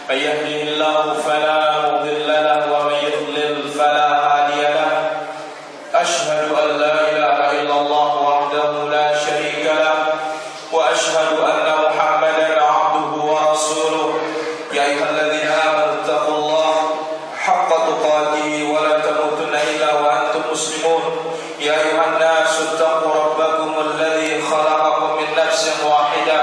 من يهده الله فلا مضل له ومن يضلل فلا هادي له أشهد أن لا إله إلا الله وحده لا شريك له وأشهد أن محمدا عبده ورسوله يا أيها الذين آمنوا اتقوا الله حق تقاته ولا تموتن إلا وأنتم مسلمون يا أيها الناس اتقوا ربكم الذي خلقكم من نفس واحدة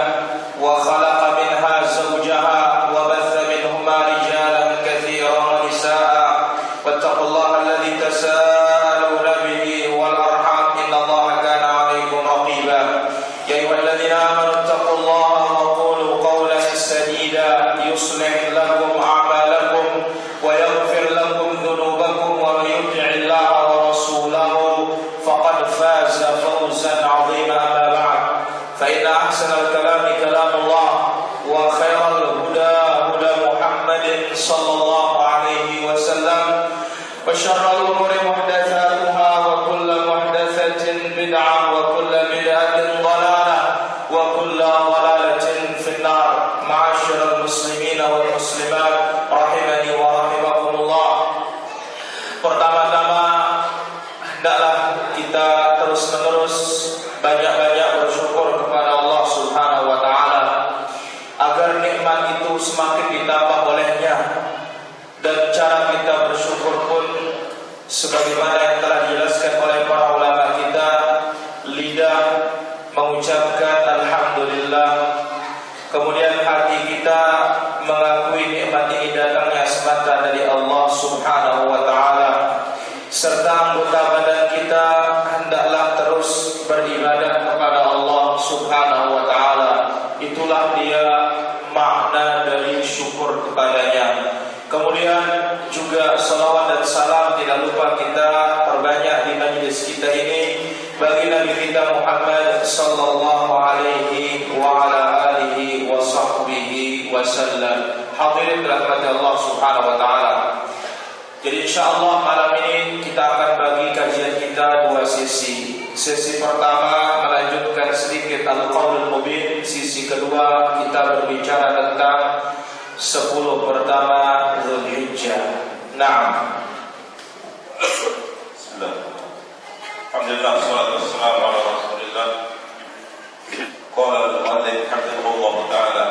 وخلق منها زوجها وبث منهما رجالا كثيرا ونساء واتقوا الله الذي تساءلون به والأرحام إن الله كان عليكم رقيبا يا أيها الذين آمنوا اتقوا الله وقولوا قولا سديدا يصلح لكم أعمالكم ويغفر لكم ذنوبكم ومن يطع الله ورسوله فقد فاز فوزا عظيما أما بعد فإن أحسن الكلام كلام الله وخير الهدى هدى محمد صلى الله عليه وسلم وشر الأمور محدثاتها وكل محدثة بدعة وكل بدعة ضلالة وكل ضلالة في النار معاشر المسلمين والمسلمات rahimani wa rahimakumullah. Pertama-tama hendaklah kita terus-menerus banyak-banyak bersyukur kepada Allah Subhanahu wa taala agar nikmat itu semakin ditambah olehnya, dan cara kita bersyukur pun sebagaimana yang telah dijelaskan oleh para ulama kita, lidah mengucapkan alhamdulillah, kemudian hati kita mengakui nikmat ini datangnya semata dari Allah Subhanahu wa taala, serta anggota badan kita hendaklah terus beribadah kepada Allah Subhanahu wa taala. Itulah dia makna dari syukur kepadanya. Kemudian juga salawat dan salam tidak lupa kita perbanyak di majlis kita ini bagi Nabi kita Muhammad sallallahu alaihi wa ala alihi wa sahbihi wasallam. Hadirin dirahmati Allah Subhanahu wa taala. Jadi insyaallah malam ini kita akan bagi kajian kita dua sesi. Sesi pertama melanjutkan sedikit Al-Qaulul Mubin, sesi kedua kita berbicara tentang 10 pertama Dzulhijjah. Naam. Bismillah. Alhamdulillah wassalatu wassalamu ala Rasulillah. Qala al-mu'allif hafizahullah ta'ala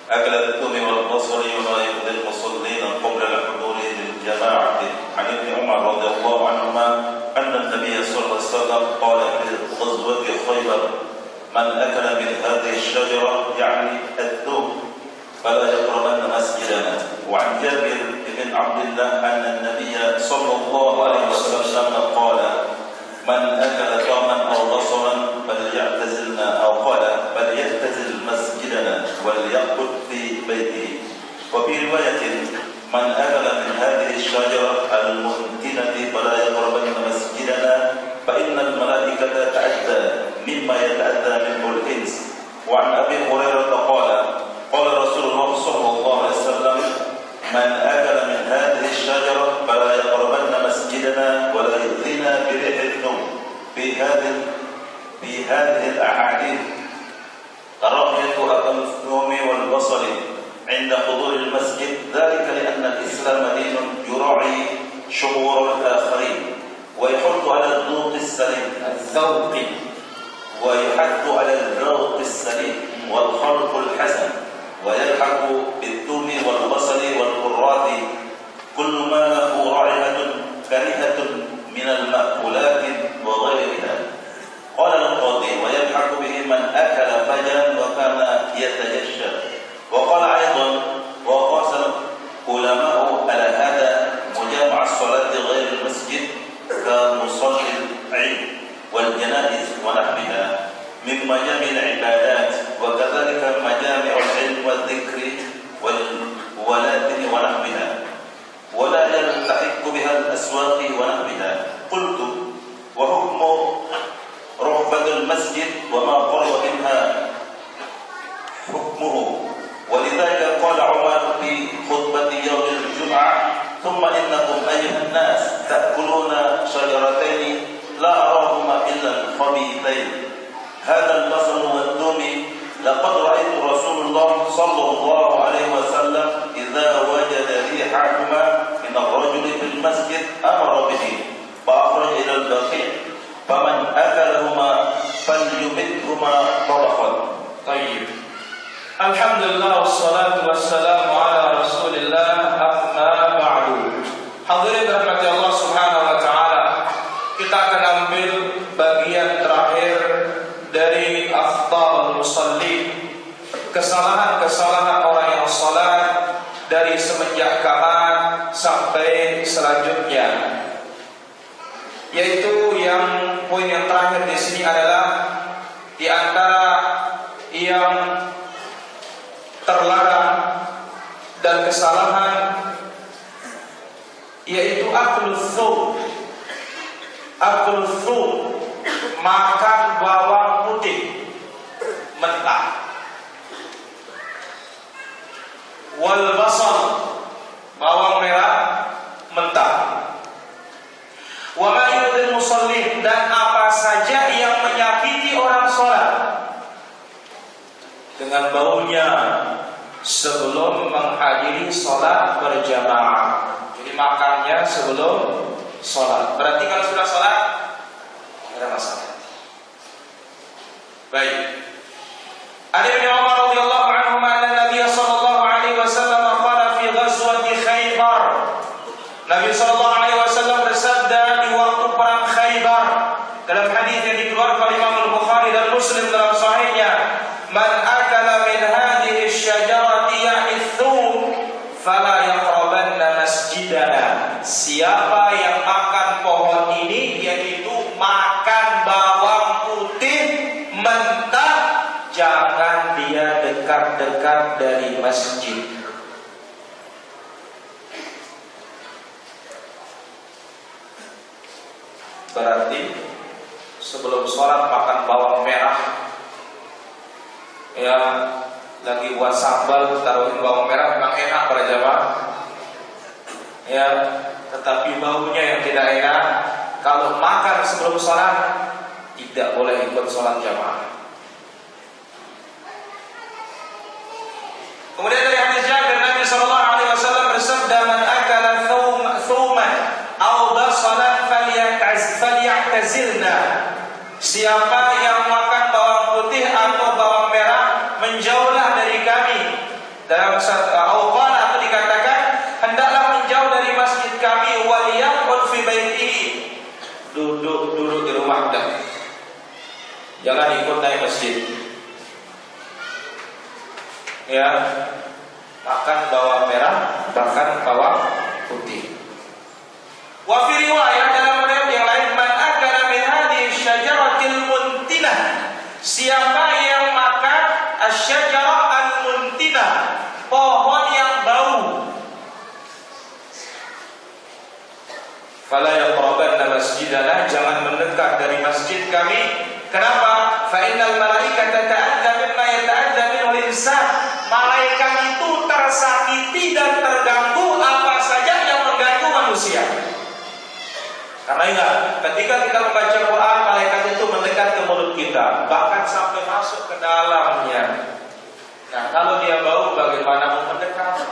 أكل الثوم والبصل وما يؤذي المصلين قبل الحضور للجماعة عن ابن عمر رضي الله عنهما أن النبي صلى الله عليه وسلم قال في غزوة خيبر من أكل من هذه الشجرة يعني الثوم فلا يقربن مسجدنا. وعن جابر بن عبد الله أن النبي صلى الله عليه وسلم قال من أكل ثوما أو بصلا فليعتزلنا أو قال فليعتزل مسجدنا وليأكل في بيته. وفي رواية من أكل من هذه الشجرة المنتنة فلا يقربن مسجدنا فإن الملائكة تتعدى مما يتعدى منه الإنس. وعن أبي هريرة قال قال رسول الله صلى الله عليه وسلم من أكل من هذه الشجرة فلا يقربن مسجدنا ولا يؤذينا بريح الثوم. في هذه الأحاديث كراهية أكل الثوم والبصل عند حضور المسجد، ذلك لأن الإسلام دين يراعي شعور الآخرين ويحث على الذوق السليم والخلق الحسن، ويلحق بالثوم والبصل والقراط كل ما له رائحة كريهة من المأكولات وغيرها. قال القاضي ويلحق به من أكل فجرا وكان يتجشى. وقال أيضا وقاس العلماء على هذا مجامع الصلاة غير المسجد كمصلي العيد والجنائز ونحوها من مجامع العبادات، وكذلك مجامع العلم والذكر والولادن ونحوها، ولا يلتحق بها الأسواق ونحوها. قلت وحكم رهبة المسجد وما قرب منها حكمه. ولذلك قال عمر في خطبة يوم الجمعة ثم إنكم أيها الناس تأكلون شجرتين لا أراهما إلا الخبيثين هذا البصل والثوم لقد رأيت رسول الله صلى الله عليه وسلم إذا fil masjid amara bihi wa akhraj ila al-baqi' faman akalahuma falyumithuma tabaqan. Tayyib. Alhamdulillah wassalatu wassalamu ala Rasulillah amma ba'du. Hadirin rahmati Allah Subhanahu wa taala. Kita akan ambil bagian terakhir dari akhtaul musallin, kesalahan-kesalahan orang yang salat dari semenjak kapan sampai selanjutnya. Yaitu yang poin yang terakhir di sini adalah di antara yang terlarang dan kesalahan yaitu aklus thum, makan bawang putih mentah, wal basal, bawang merah mentah, wa ma yudhil musallin, dan apa saja yang menyakiti orang sholat dengan baunya sebelum menghadiri sholat berjamaah. Jadi makannya sebelum sholat. Berarti kalau sudah sholat tidak ada masalah. Baik. Ada Ibnu Umar radhiyallahu anhu anna Nabi sallallahu alaihi wasallam qala fi ghazwati Khaybar. Nabi sallallahu alaihi wasallam bersabda di waktu perang Khaybar dalam hadis yang dikeluarkan oleh Imam Al-Bukhari dan Muslim dalam sahihnya, man akala min hadhihi asy-syajarati ya'ithum fala yaqrabanna masjidana. Siapa yang makan pohon ini, yaitu makan bawang putih mentah, jangan dia dekat-dekat dari masjid. Berarti sebelum sholat makan bawang merah, ya lagi buat sambal taruhin bawang merah, memang enak para jamaah, ya, tetapi baunya yang tidak enak. Kalau makan sebelum sholat tidak boleh ikut sholat jamaah. Kemudian dari hadis Jabir, Nabi sallallahu alaihi wasallam bersabda, man akala thuman aw basalan falyatazilna. Siapa yang makan bawang putih atau bawang merah, menjauhlah dari kami. Dalam qala atau dikatakan, hendaklah menjauh dari masjid kami, waliyaqul fi baitihi. Duduk di rumah dah. Jangan ikut naik masjid. Ya, makan bawang merah, makan bawang putih. Wa fi riwayat, dalam riwayat yang lain, man akala min hadhihi syajaratil muntinah. Siapa yang makan asy-syajarah al-muntinah, pohon yang bau, fala yaqrabanna masjidana, jangan mendekat dari masjid kami. Kenapa? Fa innal malaikata ta'adza mimma yata'adza minhu al-insan. Malaikat itu tersakiti dan terganggu apa saja yang mengganggu manusia. Karena ingat, ketika kita membaca Quran, malaikat itu mendekat ke mulut kita, bahkan sampai masuk ke dalamnya. Nah, kalau dia bau, bagaimana mau mendekat?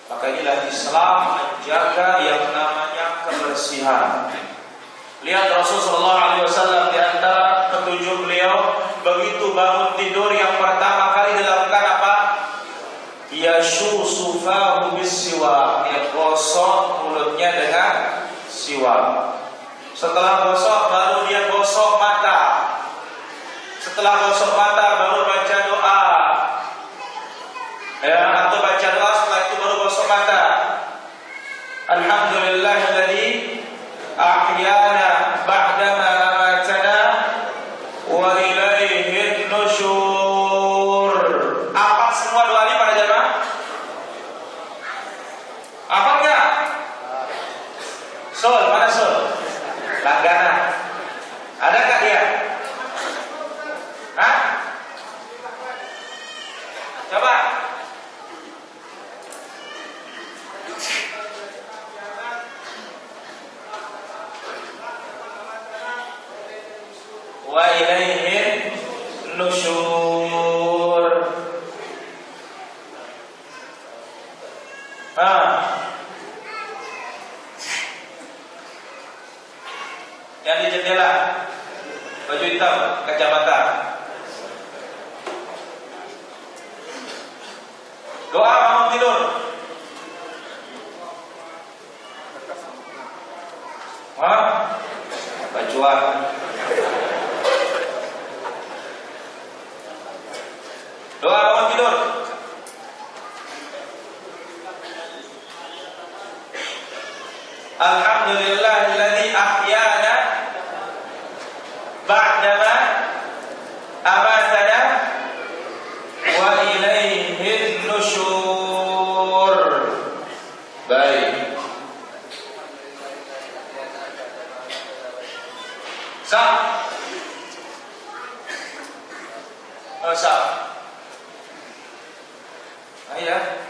Maka inilah Islam menjaga yang namanya kebersihan. Lihat Rasulullah SAW, di antara petunjuk beliau, begitu bangun tidur yang pertama kali dilakukan apa? Yashusu fahu bis-siwak, dia gosok mulutnya dengan siwak. Setelah gosok, baru dia gosok mata. Setelah gosok mata, baru baca doa. Ya, atau baca doa, setelah itu baru gosok mata. Alhamdulillahilladzi ahyana ba'dama amatana wa ilaihin nusyur. Apa semua doa ini para jemaah? Apa enggak? Sol, mana Sol? Langganan. Ada enggak dia? Hah? Coba. Wa ilaihin nusyur. baju hitam, kacamata. Doa bangun tidur. Hah? Bajuan. Doa bangun tidur. Alhamdulillahilladzi ahyana ba'dama amatana wa ilaihin nusyur. Baik. Sah. Sah. Ayah.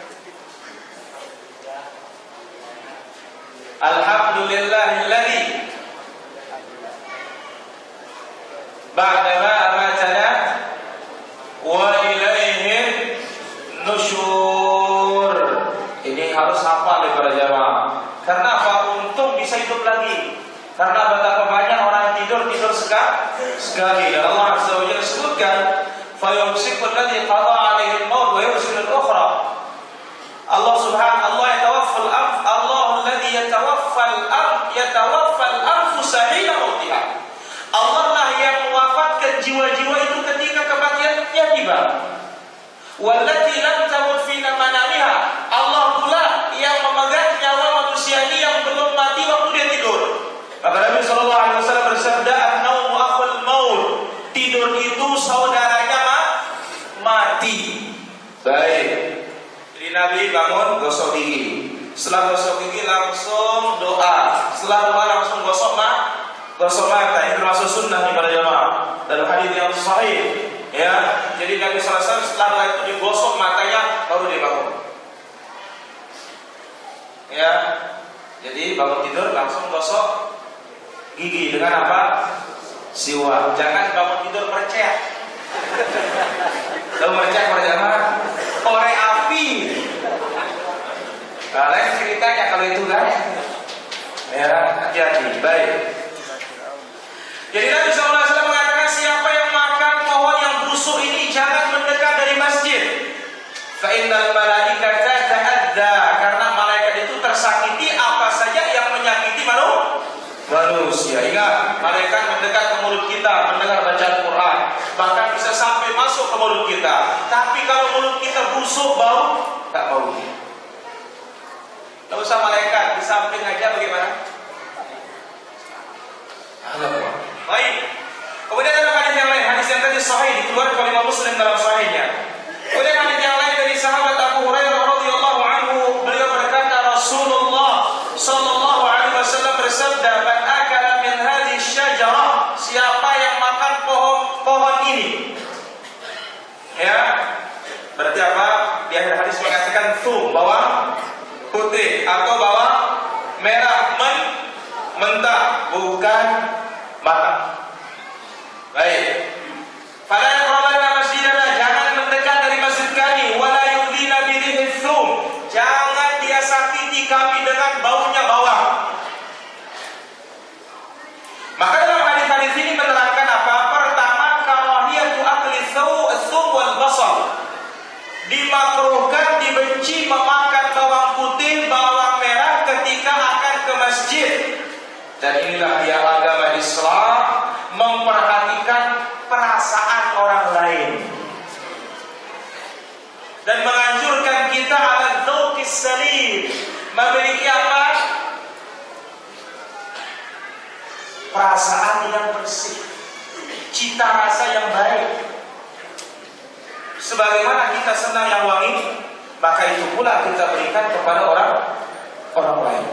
Alhamdulillahilladzi ba'dama amatana wa ilaihin nusyur. Ini harus hafal ya para jamaah. Karena apa? Untung bisa hidup lagi. Karena betapa banyak orang tidur sekali. Dan Allah Azza wa Jalla sebutkan, fa yumsiku alladhi qada 'alaihi al-maut wa yursilu al-ukhra. Allah Subhanahu wa yatawaffal anf, Allah alladhi yatawaffal anfusa hina mautiha. Allah lah yang mewafatkan jiwa-jiwa itu ketika kematiannya tiba. Wallati lam tamut fi manamiha. Allah pula yang memegang nyawa manusia ini yang belum mati waktu dia tidur. Maka Nabi sallallahu alaihi wasallam bersabda, "An-naumu akhul maut." Tidur itu saudaranya mati. Baik. Jadi Nabi bangun gosok gigi. Setelah gosok gigi langsung doa. Setelah doa langsung gosok mata. Ini termasuk sunnah nih para jamaah. Dalam hadis yang sahih, ya. Jadi Nabi sallallahu alaihi wasallam setelah doa itu digosok matanya baru dia bangun. Ya. Jadi bangun tidur langsung gosok gigi dengan apa? Siwak. Jangan bangun tidur mercek. Tahu mercek para jamaah? Korek api. Kalian ceritanya kalau itu kan? Ya, hati-hati. Baik. Jadi Nabi SAW mengatakan, siapa yang makan pohon yang busuk ini jangan mendekat dari masjid. Fa innal malaikata ta'adza, karena malaikat itu tersakiti apa saja yang menyakiti manusia. Ingat, malaikat mendekat ke mulut kita mendengar bacaan Quran, bahkan bisa sampai masuk ke mulut kita. Tapi kalau mulut kita busuk, bau, tak bau. Tidak usah malaikat, di samping aja bagaimana? Baik. Kemudian ada hadis yang lain, hadis yang tadi sahih dikeluarkan oleh Imam Muslim dalam sahihnya. Kemudian hadis yang lain dari sahabat Abu Hurairah radhiyallahu anhu, beliau berkata, Rasulullah sallallahu alaihi wasallam bersabda, "Man akala min hadhihi syajarah," siapa yang makan pohon ini. Ya. Berarti apa? Di akhir hadis mengatakan thum, bawang putih atau bawang merah mentah, bukan matang. Baik. Fala yaqrabanna masjidana, jangan mendekat dari masjid kami. Wala yudhina birihi thum, jangan dia sakiti kami dengan baunya bawang. Maka dalam hadis-hadis ini menerangkan apa? Pertama, karahiyatu akli thum wal basal. Dimakruhkan, dibenci memakan bawang putih, bawang merah ketika akan ke masjid. Dan inilah dia agama Islam, memperhatikan perasaan orang lain dan menganjurkan kita ala dzauqis salim, memiliki apa? Perasaan yang bersih, cita rasa yang baik. Sebagaimana kita senang yang wangi, maka itu pula kita berikan kepada orang lain.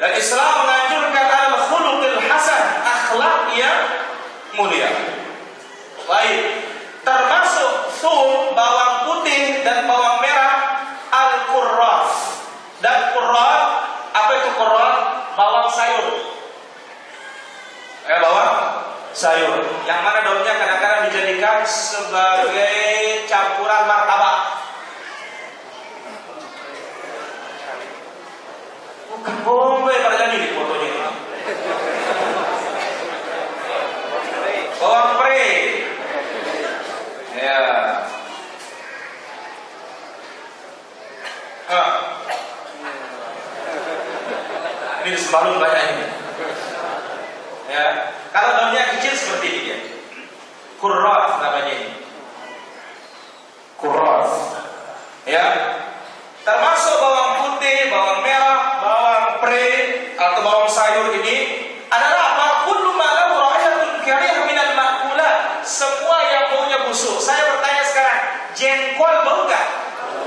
Dan Islam menganjurkan al-khuluqil hasan, akhlak yang mulia. Baik, termasuk thum, bawang putih dan bawang merah, al-qurras. Dan qurras, apa itu qurras? Bawang sayur. Bawang sayur. Yang mana daunnya kadang-kadang dijadikan sebagai campuran martabak. Bukan bombe pada jadi di fotonya ini. Ini selalu banyak ini. Ya, kalau daunnya kecil seperti ini ya. Kurras namanya ini. Kurras. Ya. Termasuk bawang putih, bawang merah, bawang pre atau bawang sayur ini adalah apa? Kullu ma lahu ra'ayatun karihah minal ma'kulat. Semua yang baunya busuk. Saya bertanya sekarang, jengkol bau enggak?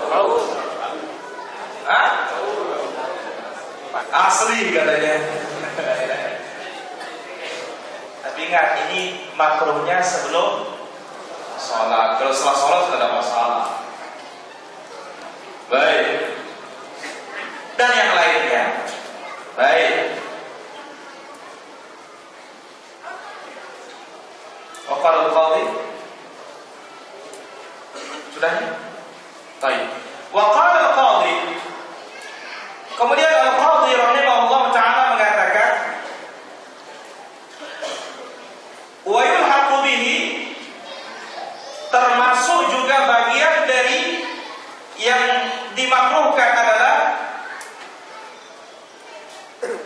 Bau. Hah? Asli katanya. Tapi ingat, ini makruhnya sebelum sholat. Kalau setelah sholat tidak ada masalah. Baik. Dan yang lainnya. Baik. Waqala al-qadhi. Sudah? Baik. Waqala al-qadhi. Kemudian al-qadhi rahimahullah ta'ala mengatakan, wa yulhaqu bihi, termasuk juga bagian dari yang dimakruhkan adalah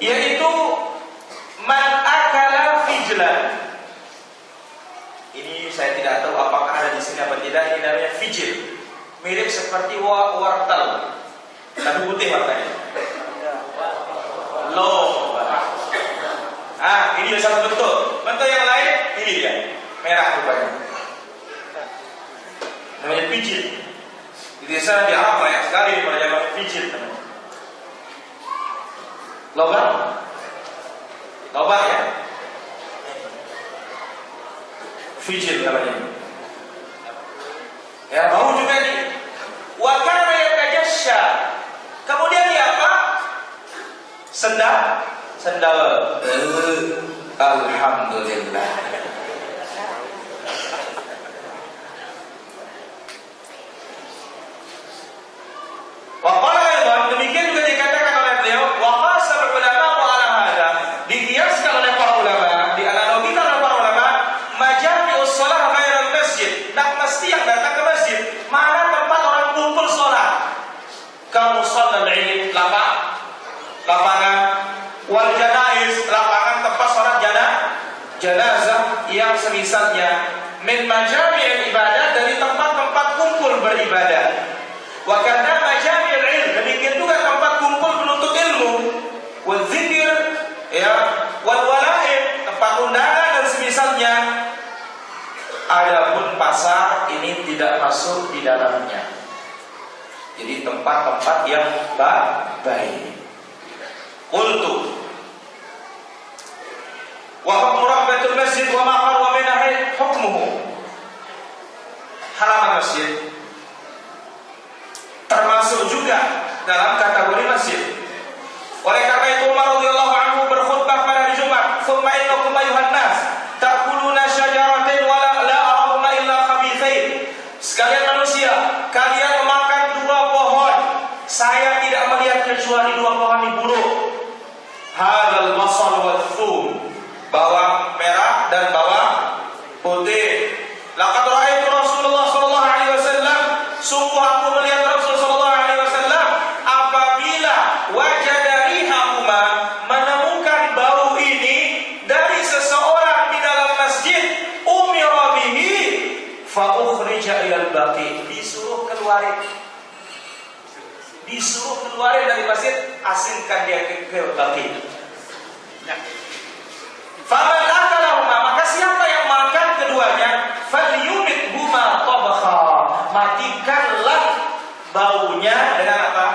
yaitu man akala fijlan. Ini saya tidak tahu apakah ada di sini apa tidak. Ini namanya fijil, mirip seperti wortel tapi putih warnanya. Loh, ini ada satu bentuk yang lain ini dia, merah rupanya, namanya fijil. Di desa di Arab banyak sekali pada zaman fijil namanya. Lobak ya, fijil namanya. Ya, bau juga nih. Wa kana yatajashsha. Kemudian dia apa? Sendal. Alhamdulillah. Waqala, demikian juga dikatakan oleh beliau, wa qasal ulama ala hada, dikiaskan oleh para ulama, dianalogikan oleh para ulama, majami'us shalah ghairal masjid, tak mesti yang datang ke masjid, mana tempat orang kumpul sholat. Kamu sholat Id, lapangan, wal janaiz, lapangan tempat sholat jenazah yang semisalnya, min majami'il ibadah, dari tempat-tempat kumpul beribadah. Wa kana majami'il ilm, demikian juga tempat kumpul menuntut ilmu, wal zikir, ya, wal walaib, tempat undangan dan semisalnya. Adapun pasar ini tidak masuk di dalamnya. Jadi tempat-tempat yang baik. Qultu wa hukmu rahbatul masjid wa ma qarwa minhu hukmuhu. Halaman masjid termasuk juga dalam kategori masjid. Oleh karena itu Umar radhiyallahu anhu berkhutbah pada hari Jumat, "Tsumma innakum ayyuhan nas ta'kuluna syajaratin wa la arahuma illa khabithain." Sekalian manusia, kalian memakan dua pohon, saya tidak melihat kecuali dua pohon yang buruk. Hadzal basal wal thum, bawang merah dan bawang putih. Laqad ra'aitu Rasulullah sallallahu alaihi wasallam, sungguh aku melihat Rasul sallallahu alaihi wasallam apabila wajada rihahuma, menemukan bau ini dari seseorang di dalam masjid, umira bihi fa ukhrija ila al-baqi, disuruh keluarin dari masjid, asingkan dia ke baqi. Faman akalahuma, maka siapa yang makan keduanya, falyumit huma tabakha, matikanlah baunya dengan apa?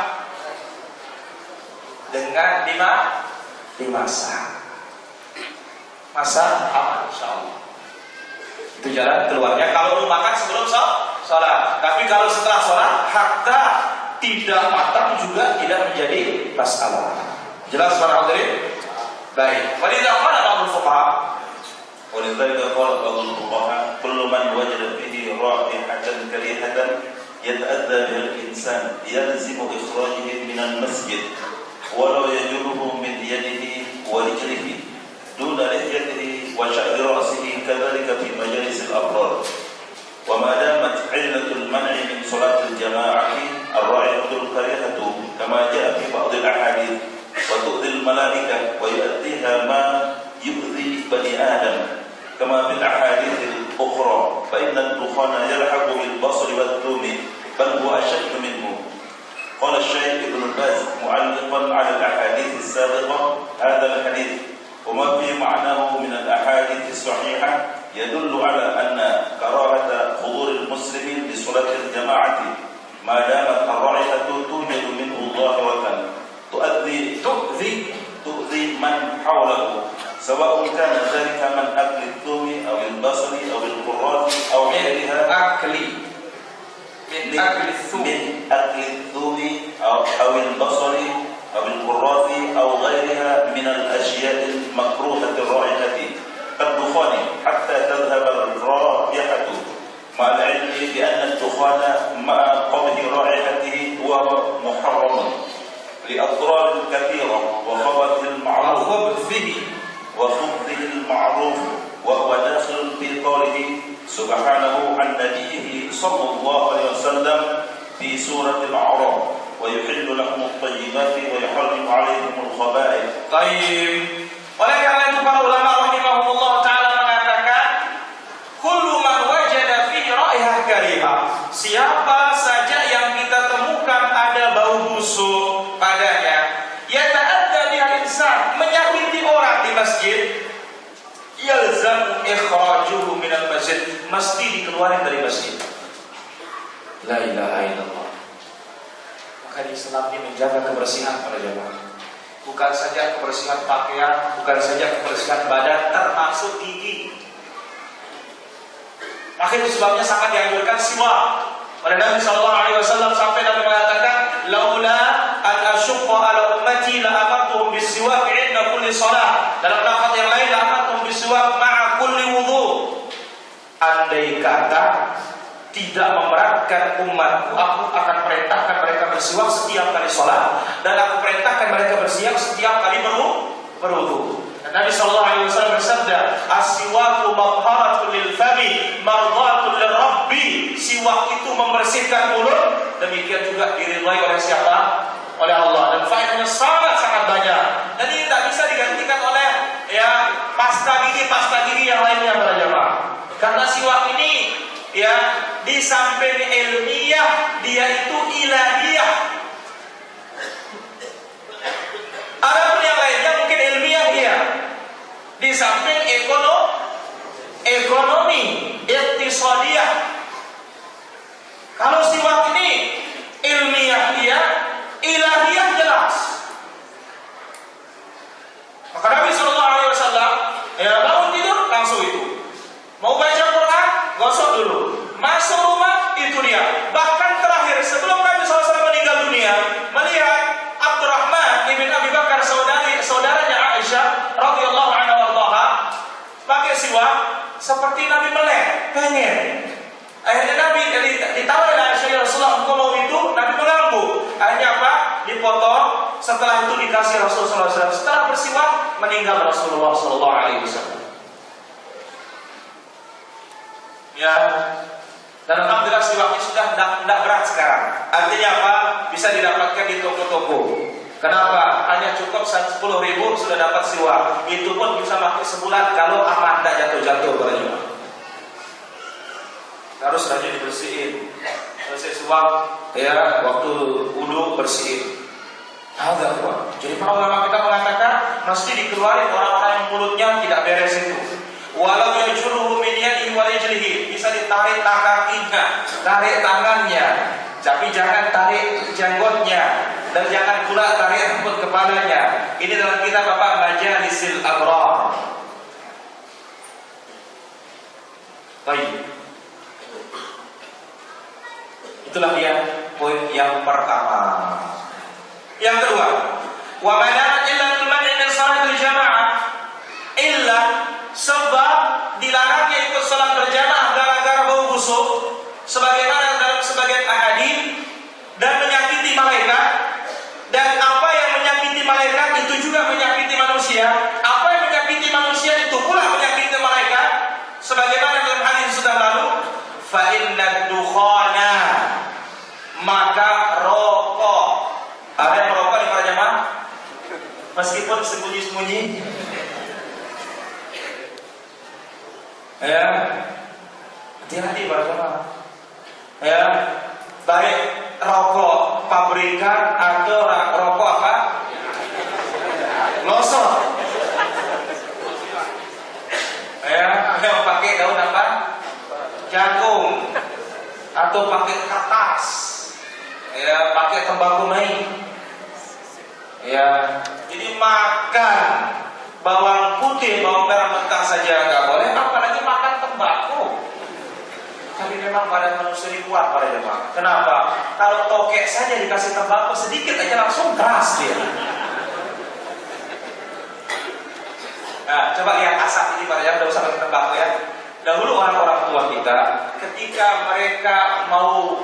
Dengan dimasak. Masak apa? Insyaallah. Itu jalan keluarnya kalau mau makan sebelum sholat. Tapi kalau setelah sholat, hatta tidak matang juga tidak menjadi masalah. Jelas para hadirin? Baik. Walidha qala ba'dul fuqaha, ولذلك قال بعض الفقهاء كل من وجد فيه رائحة كريهة يتأذى بها الإنسان يلزم إخراجه من المسجد ولو يجره من يده ورجله دون لحيته وشعر رأسه كذلك في مجالس الأبرار وما دامت علة المنع من صلاة الجماعة الرائحة الكريهة كما جاء في بعض الأحاديث وتؤذي الملائكة ويؤذيها ما يؤذي بني آدم كما في الأحاديث الأخرى فإن الدخان يلحق بالبصر والثوم بل هو أشد منه. قال الشيخ ابن باز معلقا على الأحاديث السابقة هذا الحديث وما في معناه من الأحاديث الصحيحة يدل على أن كراهة حضور المسلمين لصلاة الجماعة ما دامت الرائحة توجد منه ظاهرة تؤذي من حوله سواء كان ذلك من أكل الثوم أو البصل أو القراص أو غيرها من أكل الثوم أو البصل أو القراص أو غيرها من الأشياء المكروهة الرائحة كالدخان حتى تذهب الرائحة مع العلم بأن الدخان مع قبض رائحته هو محرم لأضرار كثيرة وخبثه المعروف وهو داخل في قوله سبحانه عن نبيه صلى الله عليه وسلم في سورة الأعراف ويحل لهم الطيبات ويحرم عليهم الخبائث. طيب. Oleh karena itu para ulama rahimahumullah taala mengatakan kullu man wajada fi raihah karihah. Siapa saja yang kita temukan ada bau busuk padanya, yata'adda bihal insan, menyakiti orang di masjid, yalzamu ikhrajuhu minal masjid, mesti dikeluarin dari masjid. La ilaha illallah. Maka Islam ini menjaga kebersihan para jamaah. Bukan saja kebersihan pakaian, bukan saja kebersihan badan, termasuk gigi. Akhirnya sebabnya sangat dianjurkan siwak. Pada Nabi SAW sampai Nabi mengatakan, laula an asyqa ala ummati la amartuhum bisiwak 'inda kulli shalah. Dalam lafaz yang lain, la amartuhum bisiwak ma'a kulli wudu. Andai kata tidak memberatkan umatku, aku akan perintahkan mereka bersiwak setiap kali sholat, dan aku perintahkan mereka bersiwak setiap kali berwudu. Nabi SAW bersabda, as-siwaku matharatun lil fami mardhatun lir rabbi. Siwak itu membersihkan mulut, demikian juga diridhai oleh siapa? Oleh Allah. Dan faedahnya sangat banyak. Dan ini tak bisa digantikan oleh pasta gigi yang lainnya para jemaah. Karena siwak ini di samping ilmiah dia itu ilahiyah. Adapun yang lainnya mungkin ilmiah dia. Di samping ekonomi, iktisadiyah. Kalau siwak ini ilmiah dia, ilahiyah jelas. Maka Nabi SAW bangun tidur langsung itu. Mau baca Quran, gosok dulu. Masuk rumah, itu dia. Bahkan terakhir sebelum Nabi SAW meninggal dunia, melihat Abdurrahman ibn Abi Bakar saudaranya Aisyah radhiyallahu anha warḍaha pakai siwak seperti Nabi melek, pengen. Akhirnya Nabi ditawarin Aisyah, ya Rasulullah, engkau mau itu? Nabi mengganggu. Akhirnya apa? Dipotong. Setelah itu dikasih Rasulullah SAW. Setelah bersiwak meninggal Rasulullah SAW. Ya, dan alhamdulillah siwaknya sudah tidak berat sekarang. Artinya apa? Bisa didapatkan di toko-toko. Kenapa? Hanya cukup 10.000 sudah dapat siwak. Itu pun bisa pakai sebulan kalau aman, tidak jatuh-jatuh barangnya. Harus rajin dibersihin. Selesai siwak, waktu wudu bersihin. Agak kuat. Jadi para ulama kita mengatakan mesti dikeluarin orang-orang yang mulutnya tidak beres itu. Walau yajruhu min yadihi wa rijlihi, bisa ditarik kakinya, tarik tangannya, tapi jangan tarik janggutnya, dan jangan pula tarik rambut kepalanya. Ini dalam kitab Majalisil Abrar. Baik. Itulah dia poin yang pertama. Yang kedua, wa mana'at illa al-man'i min salatil jamaah illa, sebab dilarangnya ikut salat berjamaah gara-gara bau busuk, sebagaimana dalam sebagian ahadits, dan menyakiti malaikat. Dan apa yang menyakiti malaikat itu juga menyakiti manusia. Apa yang menyakiti manusia itu pula menyakiti malaikat, sebagaimana dalam hadis sudah lalu, fa inna dukhana, maka meskipun sembunyi-sembunyi. Ya, hati-hati para jemaah. Ya, baik rokok pabrikan atau rokok apa? Losor. Ya, yang pakai daun apa? Jagung atau pakai kertas. Ya, pakai tembakau main. Ya, jadi makan bawang putih, bawang merah mentah saja nggak boleh, apalagi makan tembakau. Tapi memang badan manusia ini kuat pada jemaah. Kenapa? Kalau tokek saja dikasih tembakau sedikit aja langsung keras dia. Nah, coba lihat asap ini pada jemaah, tidak usah pakai tembakau ya. Dahulu orang-orang tua kita, ketika mereka mau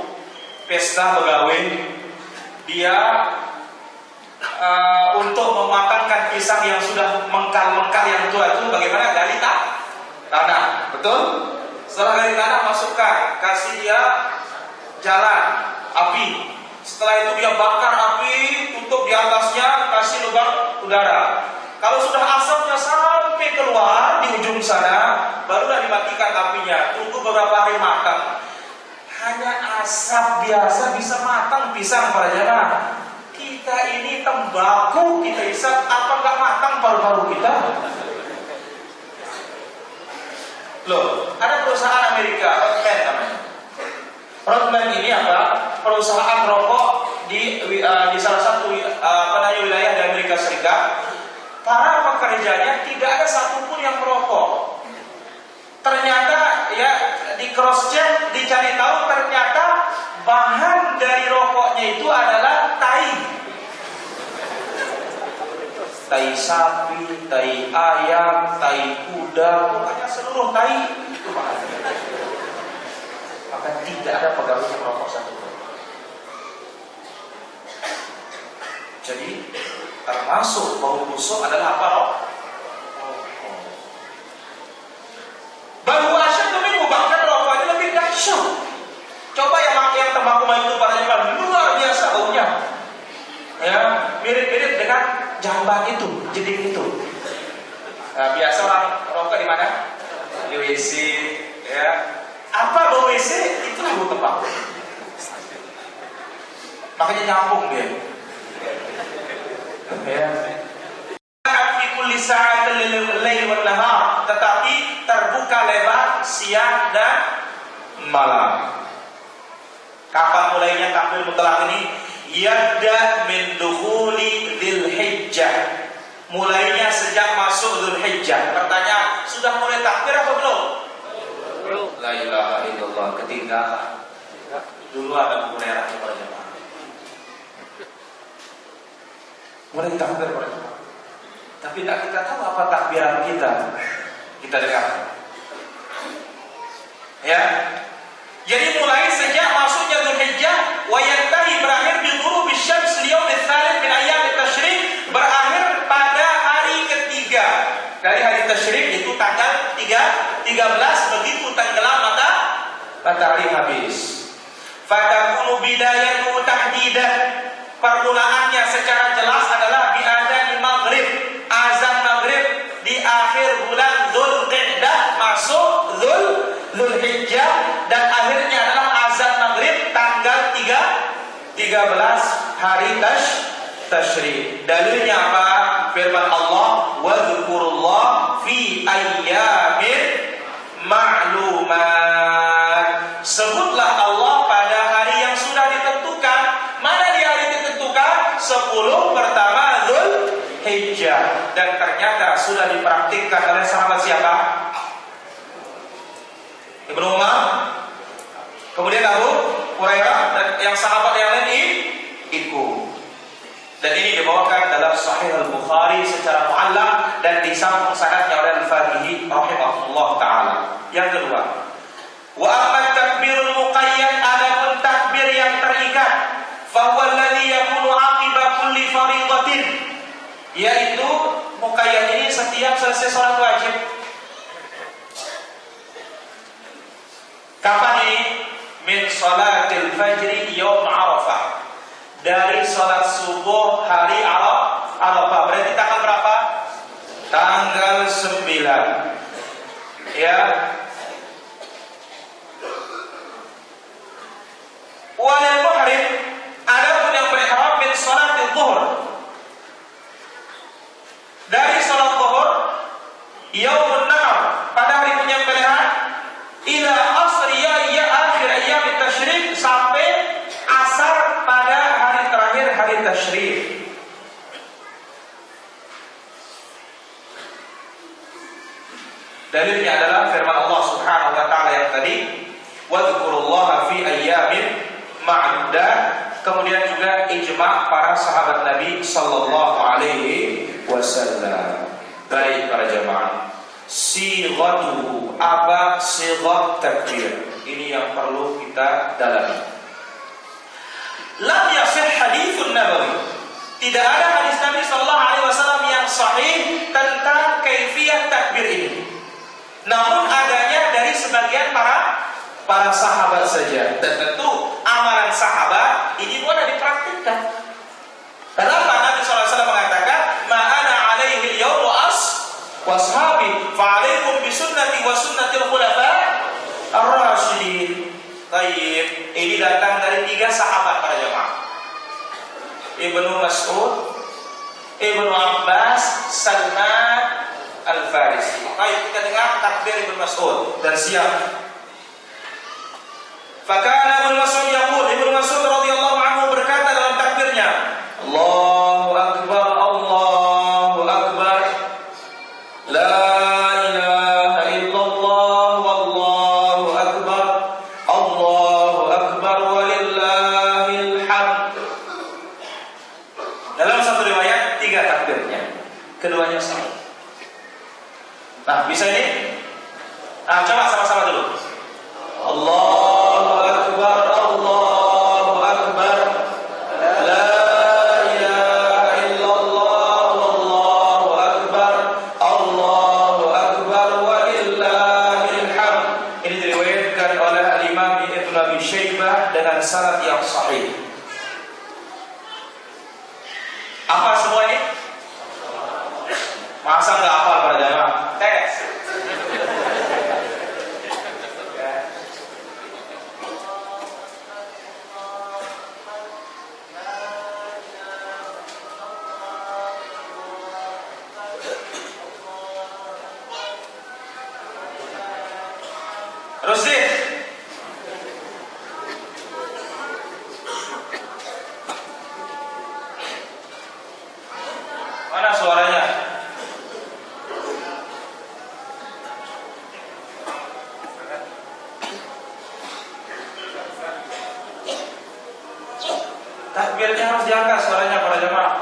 pesta begawe, dia untuk memakankan pisang yang sudah mengkal-mengkal yang tua itu bagaimana? Gali tanah, betul? Setelah gali tanah masukkan, kasih dia jalan api. Setelah itu dia bakar api, tutup di atasnya, kasih lubang udara. Kalau sudah asapnya sampai keluar di ujung sana, barulah dimatikan apinya. Tunggu beberapa hari matang. Hanya asap biasa bisa matang pisang para jemaah. Kita ini tembakau kita hisap, apa nggak matang paru-paru kita? Loh, ada perusahaan Amerika, Rodman namanya. Rodman ini apa? Perusahaan rokok di salah satu wilayah di Amerika Serikat. Para pekerjanya tidak ada satupun yang merokok. Ternyata ya di cross check, dicari tahu ternyata bahan dari rokoknya itu adalah tai. Tai sapi, tai ayam, tai kuda, pokoknya seluruh tai itu bahannya. Maka tidak ada pegawai yang merokok satupun. Jadi termasuk bau busuk adalah apa? Bau asyik itu bahkan rokoknya lebih dahsyat. Coba yang tembakau itu pada jemaah luar biasa baunya. Ya, mirip-mirip dengan jambak itu, jeding itu. Nah, biasa orang rokok di mana? Di WC, ya. Apa bau WC? Itu bau tembakau. Makanya nyambung dia. Ya. Fi kulli sa'atin lail wan nahar, tetapi terbuka lebar siang dan malam. Kapan mulainya takbir mutlak ini? Yabda min dukhuli Dzulhijjah. Mulainya sejak masuk Dzulhijjah. Pertanyaan, sudah mulai takbir atau belum? Belum. La ilaha illallah, ketinggalan. Dulu ada buku merah kepada jemaah. Mulai takbir pada jemaah. Tapi tidak kita tahu apa takbiran kita. Kita dengar. Ya. Jadi mulai sejak masuknya Dzulhijjah, wa yantahi berakhir bi ghurubi syams liyaum ats-tsalits min ayyam at-tasyrik, berakhir pada hari ketiga dari hari tasyrik, itu tanggal 13, begitu tenggelam matahari habis. Fatakunu bidayatu tahdidan, permulaannya secara jelas adalah bi adzan maghrib, azan maghrib di akhir bulan Dzulqa'dah masuk Dzulhijjah, dan akhirnya adalah azan maghrib tanggal 13 hari tasyrik. Dalilnya apa? Firman Allah, wa dzkurullah fi ayyamin ma'lumat. Sebutlah Allah pada hari yang sudah ditentukan. Mana di hari ditentukan? 10 pertama Dzulhijjah. Dan ternyata sudah dipraktikkan oleh sahabat siapa? Ibnu Umar, kemudian Abu Hurairah, dan yang sahabat yang lain ikut. Dan ini dibawakan dalam Sahih Al-Bukhari secara mu'allaq dan disambung sanadnya oleh Al-Fatihi rahimahullah taala. Yang kedua, wa amma takbirul muqayyad, adapun takbir yang terikat, fa huwa alladhi yakunu aqiba kulli fariidatin, yaitu muqayyad ini setiap selesai salat wajib. Kapan ini? Min salatil fajri yaum Arafah, dari salat subuh hari Arafah. Berarti tanggal berapa? Tanggal 9. Ya. Walil muhrim, adapun yang berihram min shalatil zuhur, dari salat zuhur yaumun nahar, pada hari penyembelihan, ila asri ya akhir ayyam tasyrik, sampai asar pada hari terakhir hari tasyrik. Dalilnya adalah firman Allah Subhanahu wa taala yang tadi, wadhkurullaha fi ayyamin ma'dudat, kemudian juga ijma' para sahabat Nabi sallallahu alaihi wasallam. Baik para jamaah, sighatuhu, apa sighat takbir? Ini yang perlu kita dalami. Lam yasih haditsun nabawi, tidak ada hadis Nabi sallallahu alaihi wasallam yang sahih tentang kaifiyah takbir ini. Namun adanya dari sebagian para sahabat saja. Dan tentu amalan sahabat ini boleh dipraktikkan. Kenapa Nabi SAW mengatakan, ma'ana alaihi al-yawm washabi, fa'alaikum bisunnati wa sunnatil khulafa ar-rasyidin. Baik, ini datang dari 3 sahabat para jemaah. Ibnu Mas'ud, Ibnu Abbas, Salman Al-Farisi. Baik, kita dengar takbir Ibnu Mas'ud dan siap. Fakana Ibnu Mas'ud yaqul, Ibnu Mas'ud radhiyallahu anhu berkata dalam takbirnya, Allahu akbar, Allahu akbar, la ilaha illallah, wallahu akbar, Allahu akbar, walillahil hamd. Dalam satu riwayat 3 takbirnya, keduanya sama. Nah, bisa ini? Nah, coba sama-sama dulu. Allahu akbar, Allahu akbar, la ilaha illallah, wallahu akbar, Allahu akbar, walillahil hamd. Ini diriwayatkan oleh Imam Ibnu Abi Syaibah dengan sanad yang sahih. Apa semua ini? Masa nggak hafal para jamaah? Tes. Rusdi. Mana suaranya? Takbirnya harus diangkat suaranya para jemaah.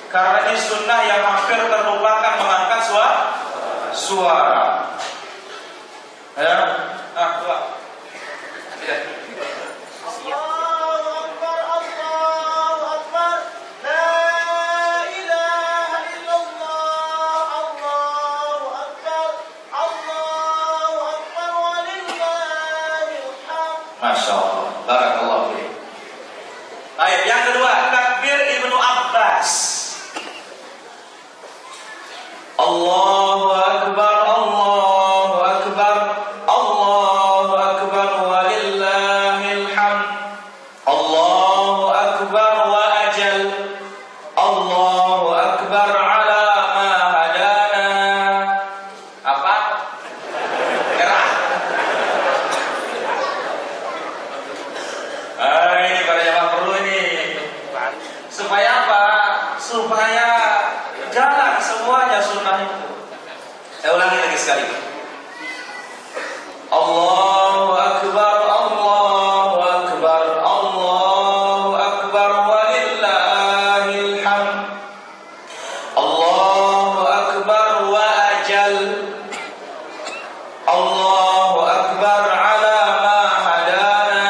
Karena ini sunnah yang hampir terlupakan mengangkat suara. Ya, dua. Ya. Allahu akbar, Allahu akbar, la ilaha illallah, Allahu akbar, walillahil hamd. Masya Allah, barakallahu fiik. Baik, yang kedua takbir Ibnu Abbas. Allahu akbar, Allahu akbar, Allahu akbar, walillahil hamd. Allahu akbar wa ajal, Allahu akbar ala ma hadana. Apa? Gerah. Ini para jamaah perlu ini. Supaya apa? Supaya jalan semuanya sunnah itu. Saya ulangi lagi sekali. Allahu akbar, Allahu akbar, Allahu akbar, walillahil hamd. Allahu akbar wa ajal, Allahu akbar ala ma hadana.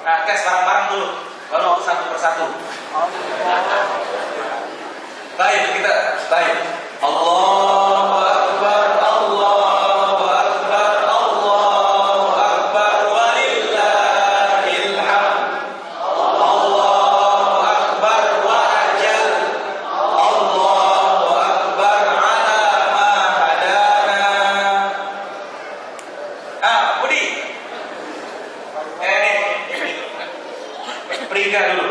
Nah, tes bareng-bareng dulu, baru satu persatu. Baik, kita baik. Allahu akbar, Allahu akbar, Allahu akbar, walillahil hamd. Allahu akbar wa bertiga dulu.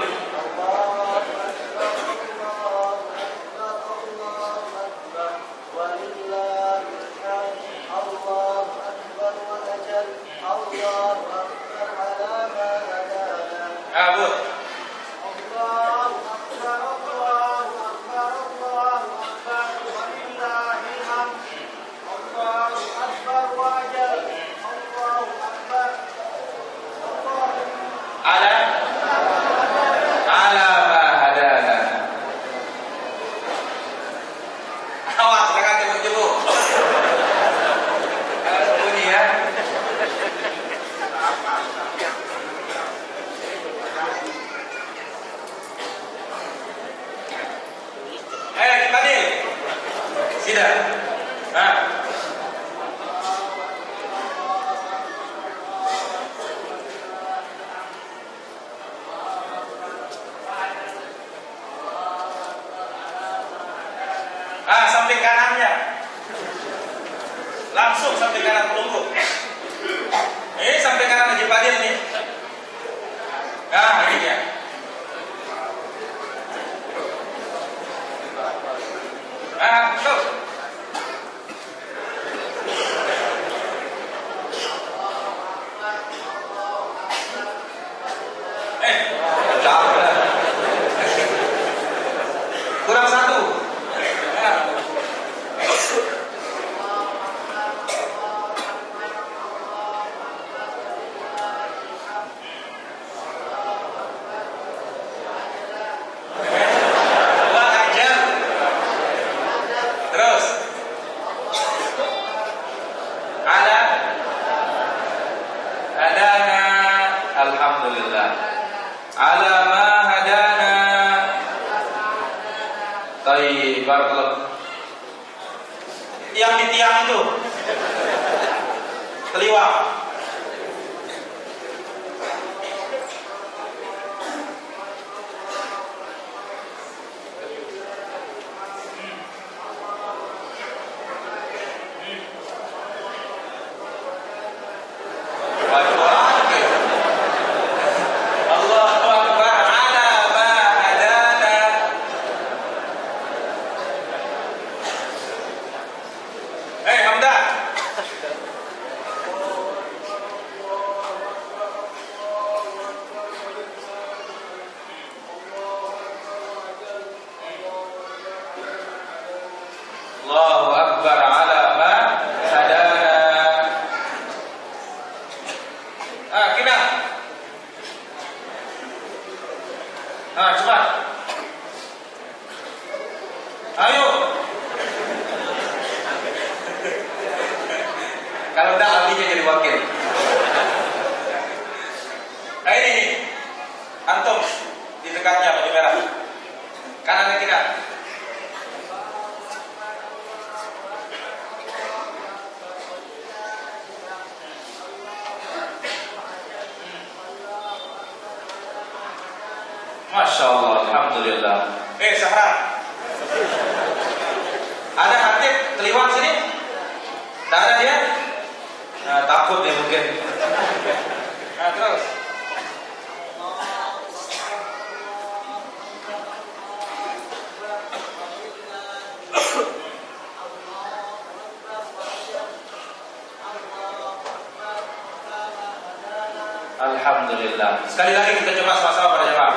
Bu. Ala ma hadana. Awas, jangan jebuk-jebuk. Bunyi ya. Fadil. Sida. Samping kanannya. Langsung samping kanan tunggu. Ini samping kanan Haji Fadil nih. Nah, ini dia. Tuh. Capek. Kurang satu. Alhamdulillah. Ala ma hadana. Baik, barakallah. Yang di tiang itu keliwang. Allahu Akbar ala ma hadana. Kita. Cepat. Ayo. Kalau enggak abinya jadi wakil. Ini. Antum di dekatnya baju merah. Kanannya kita. Masya Allah, alhamdulillah. Sahra, ada hatib keliwang sini? Tak ada dia? Takut ya mungkin. Terus. Alhamdulillah. Sekali lagi kita coba sama-sama pada jemaah.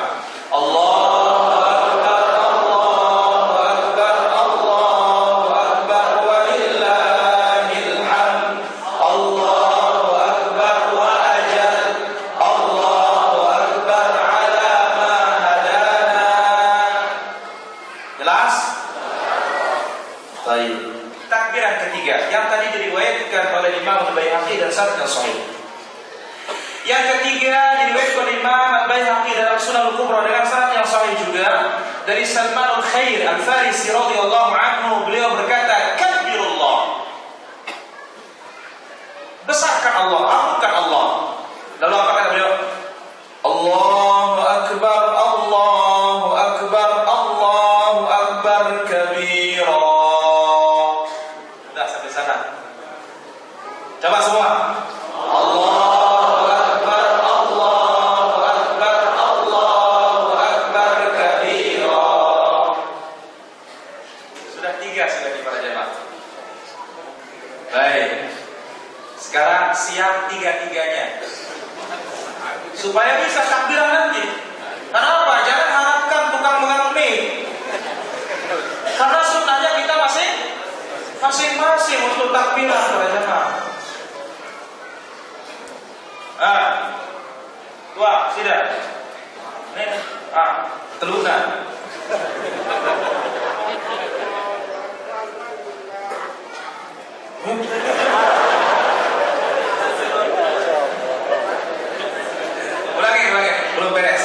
Allahu Akbar, Allahu Akbar, Allahu Akbar, walillahil hamd. Allahu Akbar wa ajal. Allahu Akbar ala ma hadana. Jelas? Baik. Takbir yang ketiga yang tadi diriwayatkan oleh Imam Al-Baihaqi dan sanadnya sahih. Yang ketiga diriwayatkan Imam Al-Baihaqi dalam Sunan Al-Kubra dengan sanad yang sahih juga dari Salman Al-Khair Al-Farisi radhiyallahu anhu, beliau berkata, "Kabbirullah." Besarkan Allah, agungkan Allah. Lalu apa kata beliau? Allahu Akbar, Allahu Akbar, Allahu Akbar kabira. Sudah sampai sana. Coba semua. Allah supaya bisa takbiran nanti. Kenapa? Jangan harapkan tukang mengangkat mie. Karena sunnahnya kita masing-masing untuk takbiran para jemaah. Tua, sudah. Nih, telunan. Ulangi, belum beres.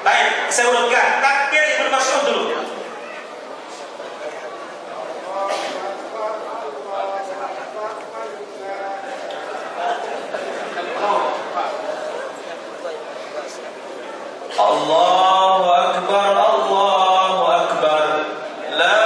Baik, saya urutkan. Takbir Ibnu Mas'ud dulu. Allahu Akbar, Allahu Akbar. La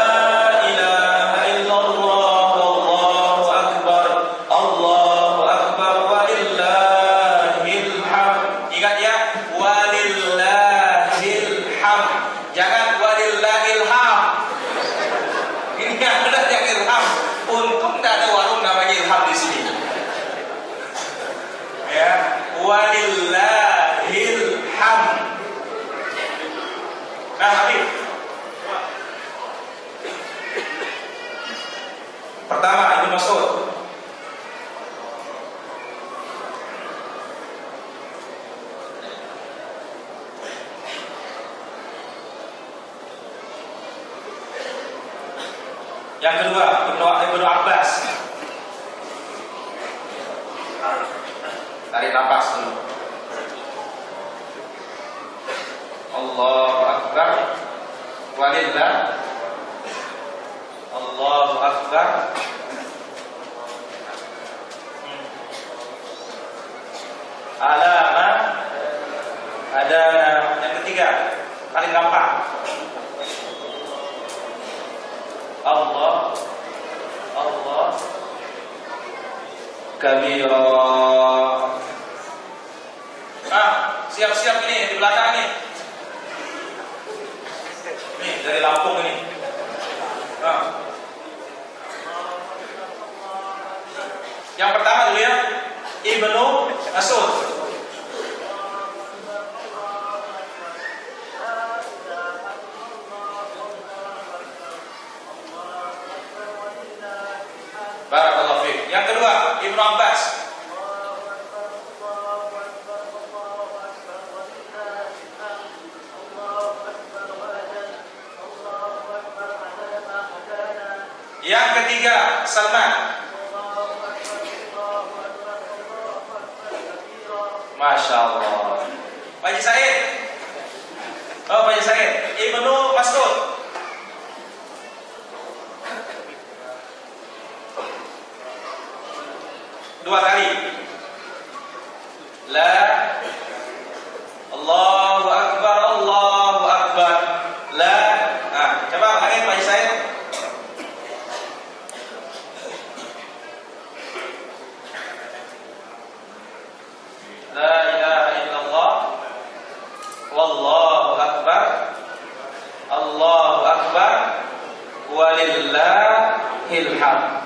ilaha illallah, Allahu Akbar. Allahu Akbar walillahil hamd. Ingat ya, walillahil hamd. Jangan walillahil hamd. Ini yang benar yang ilham. Untung tidak ada warung namanya ilham di sini. Ya, walillahil hamd. Nah, Habib. Pertama, Ibnu Mas'ud. Yang kedua, Ibnu Abbas. Tarik napas dulu. Allahu Akbar walillah. Allahu Akbar. Alama hadana. Yang ketiga, paling gampang. Allah kabira. Siap-siap ini di belakang ini. Nih dari Lampung ini. Yang pertama dulu ya, Ibnu Mas'ud. Barakallahu fiik. Yang kedua, Ibnu Abbas. Yang ketiga, Salman. Masya Allah. Pak Haji Said. Oh, Pak Haji Said. Ibnu Mas'ud. Dua kali. La. Allahu Akbar, Allahu Akbar. La. Coba lagi Pak Haji Said. La ilaha illallah. Wallahu Akbar. Allahu Akbar. Walillahil hamd.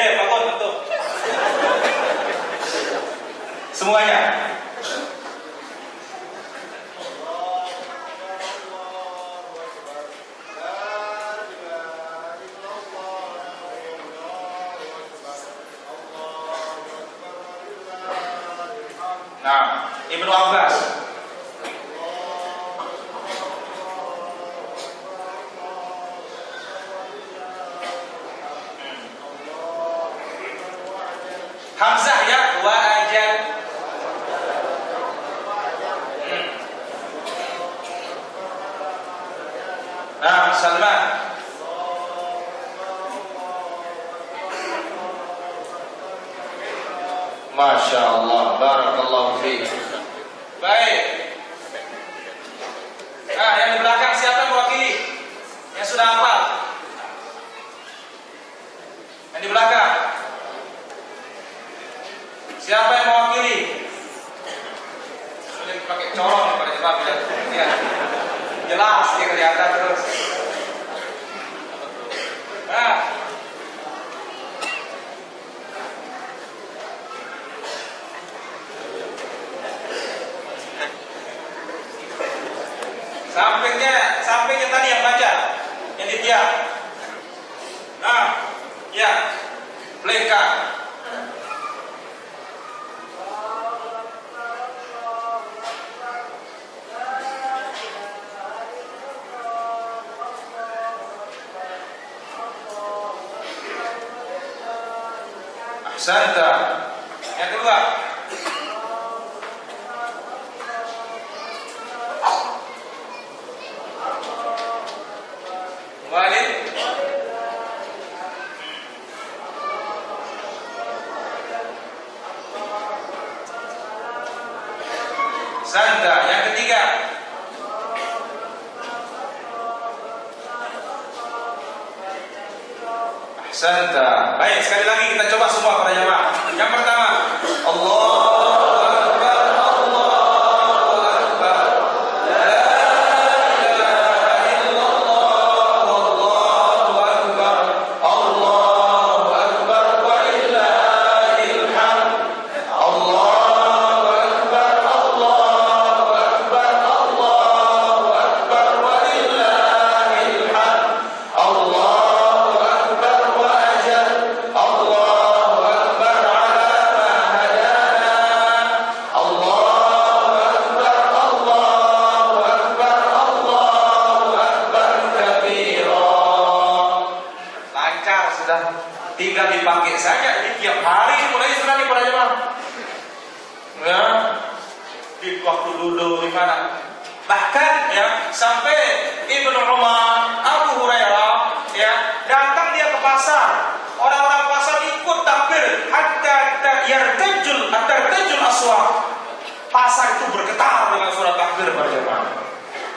Bangun betul. Semuanya. Nah, Ibnu Abbas. Hamzah ya, wa ajal. Nah, Salman. Masya Allah, barakallahu fiik. Baik. Nah, yang di belakang siapa yang mewakili? Yang sudah hafal? Yang di belakang. Siapa yang mewakili? Ini pakai corong pada jemaah bilang. Ya. Jelas dia kelihatan terus. merdeka. Ahsanta. Yang kedua. Walid. Santa. Yang ketiga. Ahsanta. Baik, sekali lagi kita coba semua para jamaah. Yang pertama, Allahu Akbar, Allahu Akbar. La ilaha illallah, Allahu Akbar. Allahu Akbar walillahil hamd. Allahu Akbar, Allahu Akbar, Allahu Akbar walillahil hamd. Allahu Akbar wa ajal. Allahu Akbar ala ma hadana. Allahu Akbar, Allahu Akbar, Allahu Akbar kabira. Lancar sudah, tinggal dipakai saja. Ini tiap hari mulai sudah nih para jemaah. Ya, di waktu dulu di mana? Bahkan ya sampai Ibnu Umar, Abu Hurairah ya datang dia ke pasar. Orang-orang pasar ikut takbir hatta yartajul aswaq. Pasar itu bergetar dengan suara takbir para jemaah.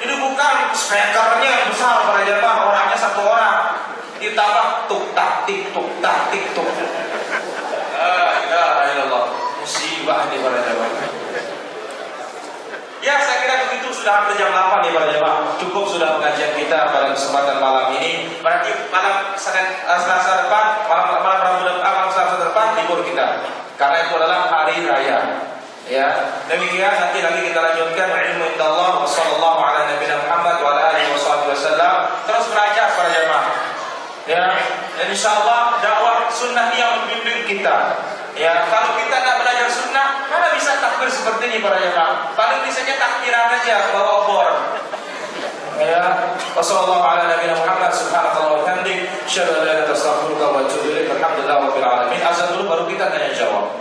Ini bukan speakernya yang besar para jemaah, orangnya satu orang. Ditambah tuk tak tik tuk tak tik tuk. La ilaha illallah. Musibah ini para jemaah. Ya, saya kira begitu sudah hampir jam 8 nih para jemaah. Cukup sudah pengajian kita pada kesempatan malam ini. Berarti malam Selasa depan, malam Rabu depan, malam Selasa depan libur kita. Karena itu adalah hari raya. Ya, demikian nanti lagi kita lanjutkan ilmu indallah wa sallallahu ala nabiyina Muhammad wa ala alihi wasallam. Terus belajar para jemaah. Ya, dan insyaallah dakwah sunnah yang membimbing kita. Ya, kalau kita tidak belajar sunnah, mana bisa takbir seperti ini para jemaah? Paling bisanya takbiran aja, bawa obor. Ya, wasallallahu ala nabiyina Muhammad subhanallahi wa bihamdihi, asyhadu an la ilaha illa anta astaghfiruka wa atubu ilaik. Alhamdulillah rabbil alamin. Azan dulu baru kita tanya jawab.